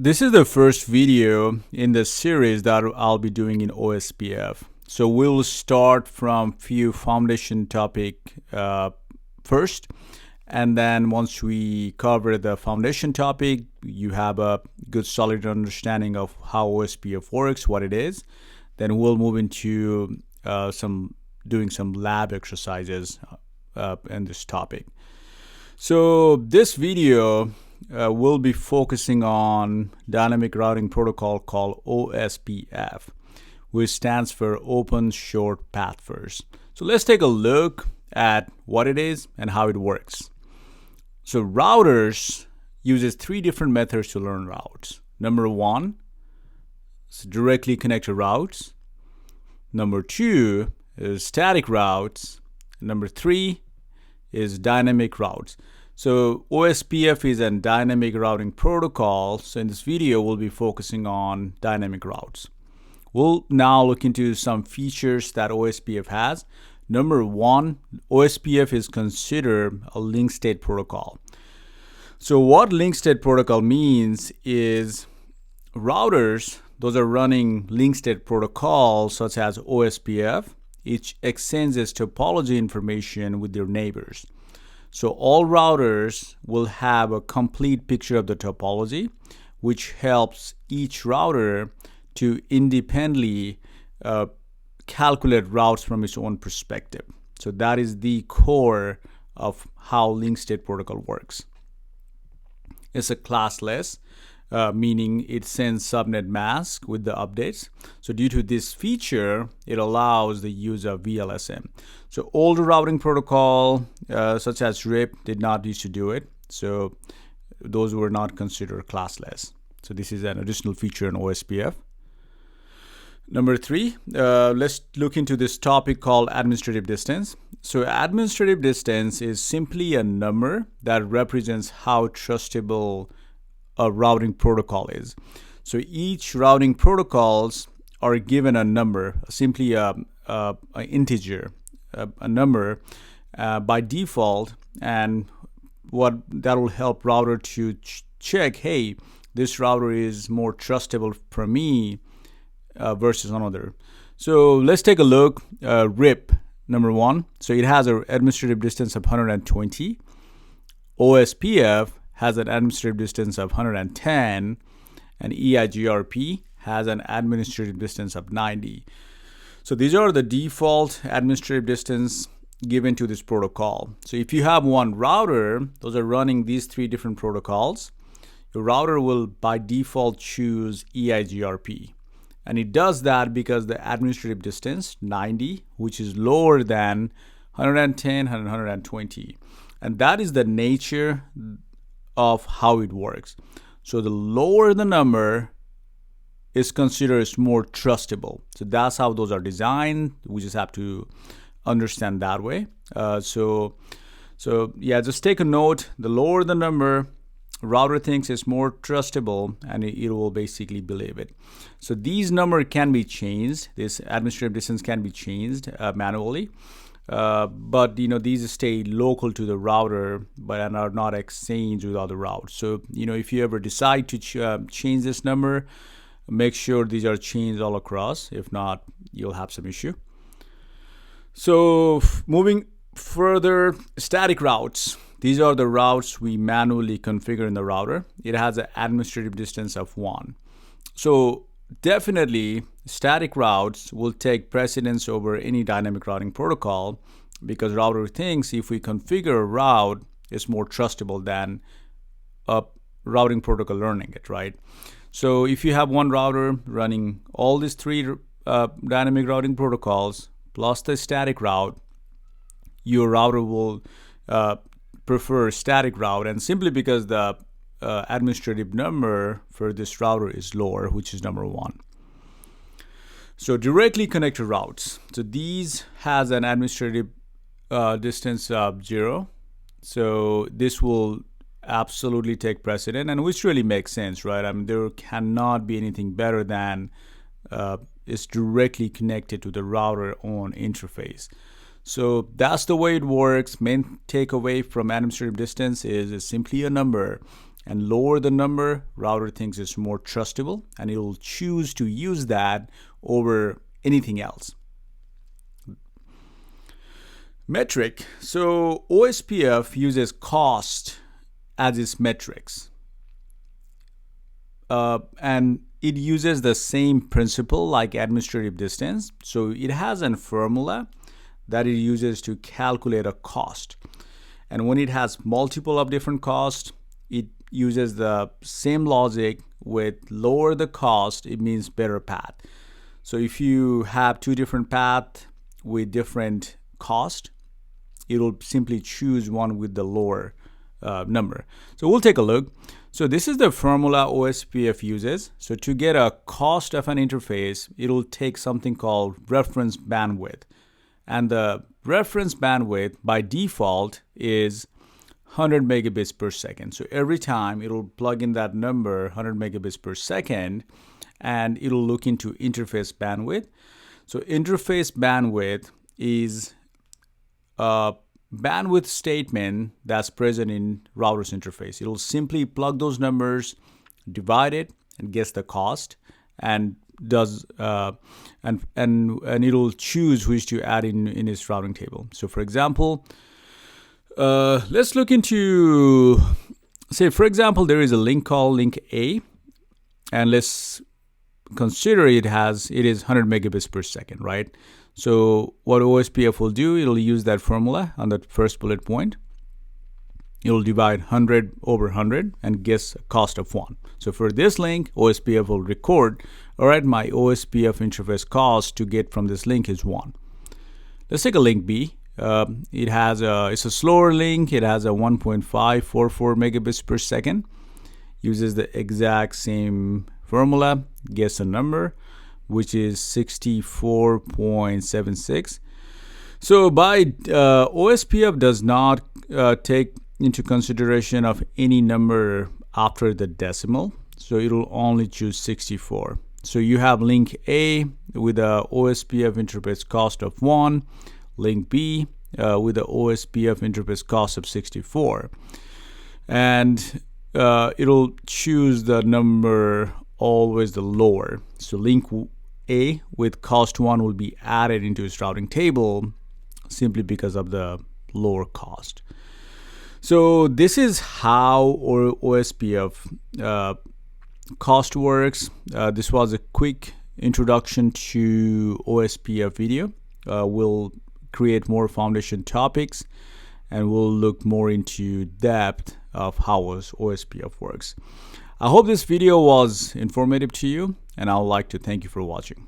This is the first video in the series that I'll be doing in OSPF. So we'll start from few foundation topic first, and then once we cover the foundation topic, you have a good solid understanding of how OSPF works, what it is. Then we'll move into doing some lab exercises in this topic. So this video we'll be focusing on dynamic routing protocol called OSPF, which stands for Open Short Path First. So let's take a look at what it is and how it works. So routers uses three different methods to learn routes. Number one is directly connected routes. Number two is static routes. Number three is dynamic routes. So OSPF is a dynamic routing protocol. So in this video, we'll be focusing on dynamic routes. We'll now look into some features that OSPF has. Number one, OSPF is considered a link state protocol. So what link state protocol means is routers, those are running link state protocols such as OSPF, which exchanges topology information with their neighbors. So all routers will have a complete picture of the topology, which helps each router to independently calculate routes from its own perspective. So that is the core of how link state protocol works. It's a classless, meaning it sends subnet mask with the updates. So due to this feature, it allows the use of VLSM. So older routing protocol, such as RIP, did not used to do it. So those were not considered classless. So this is an additional feature in OSPF. Number three, let's look into this topic called administrative distance. So administrative distance is simply a number that represents how trustable a routing protocol is. So each routing protocols are given a number, simply an integer, a number by default, and what that will help router to check, hey, this router is more trustable for me versus another. So let's take a look. RIP number one. So it has an administrative distance of 120. OSPF has an administrative distance of 110, and EIGRP has an administrative distance of 90. So these are the default administrative distance given to this protocol. So if you have one router, those are running these three different protocols, your router will by default choose EIGRP. And it does that because the administrative distance, 90, which is lower than 110 and 120. And that is the nature of how it works. So the lower the number is considered as more trustable. So that's how those are designed. We just have to understand that way. So yeah, just take a note. The lower the number, router thinks it's more trustable, and it will basically believe it. So these numbers can be changed. This administrative distance can be changed manually. But these stay local to the router, but are not exchanged with other routes. So if you ever decide to change this number, make sure these are changed all across. If not, you'll have some issue. So moving further, static routes. These are the routes we manually configure in the router. It has an administrative distance of 1. So definitely static routes will take precedence over any dynamic routing protocol, because router thinks if we configure a route, it's more trustable than a routing protocol learning it, right? So if you have one router running all these three dynamic routing protocols plus the static route, your router will prefer static route, and simply because the administrative number for this router is lower, which is number one. So directly connected routes. So these has an administrative distance of 0. So this will absolutely take precedent, and which really makes sense, right? I mean, there cannot be anything better than it's directly connected to the router on interface. So that's the way it works. Main takeaway from administrative distance is it's simply a number, and lower the number, router thinks it's more trustable and it will choose to use that over anything else. Metric. So OSPF uses cost as its metrics. And it uses the same principle like administrative distance. So it has a formula that it uses to calculate a cost. And when it has multiple of different costs, it uses the same logic with lower the cost, it means better path. So if you have two different paths with different cost, it will simply choose one with the lower number. So we'll take a look. So this is the formula OSPF uses. So to get a cost of an interface, it will take something called reference bandwidth. And the reference bandwidth by default is 100 megabits per second. So every time it will plug in that number, 100 megabits per second, and it will look into interface bandwidth. So interface bandwidth is a bandwidth statement that's present in router's interface. It'll simply plug those numbers, divide it, and guess the cost, and does and it'll choose which to add in its routing table. So for example, let's look into, say for example, there is a link called link A, and let's consider it is 100 megabits per second, right? So what OSPF will do, it'll use that formula on the first bullet point. It'll divide 100 over 100 and guess a cost of 1. So for this link, OSPF will record, all right, my OSPF interface cost to get from this link is 1. Let's take a link B. It's a slower link. It has a 1.544 megabits per second. Uses the exact same formula. Guess a number, which is 64.76. So by OSPF does not take into consideration of any number after the decimal. So it will only choose 64. So you have link A with a OSPF interface cost of 1, link B with the OSPF interface cost of 64. And it'll choose the number always the lower. So link A with cost 1 will be added into its routing table simply because of the lower cost. So this is how OSPF cost works. This was a quick introduction to OSPF video. We'll create more foundation topics and we'll look more into depth of how OSPF works. I hope this video was informative to you, and I would like to thank you for watching.